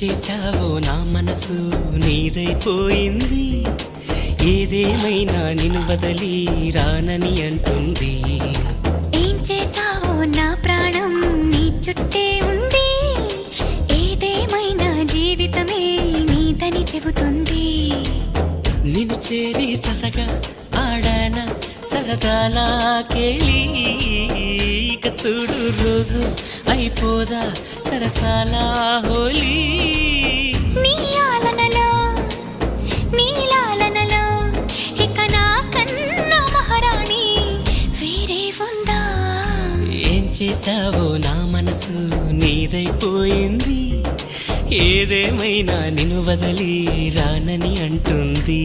చేశావో నా మనసు నీదైపోయింది, ఏదేమైనా నిన్ను వదలి రానని అంటుంది. ఏం చేశావో నా ప్రాణం నీ చుట్టే ఉంది, ఏదేమైనా జీవితమే నీదని చెబుతుంది. నిన్ను చేరి చతగా ఆడాన సరదాలా కేళి, ఇక చూడు రోజు అయిపోదా సరసాల హోలీ. నీ ఆలనలో నీ లాలనలో ఇక నా కన్నా మహారాణి వేరే ఉందా? ఏం చేశావో నా మనసు నీదైపోయింది, ఏదేమైనా నిన్ను వదలి రానని అంటుంది.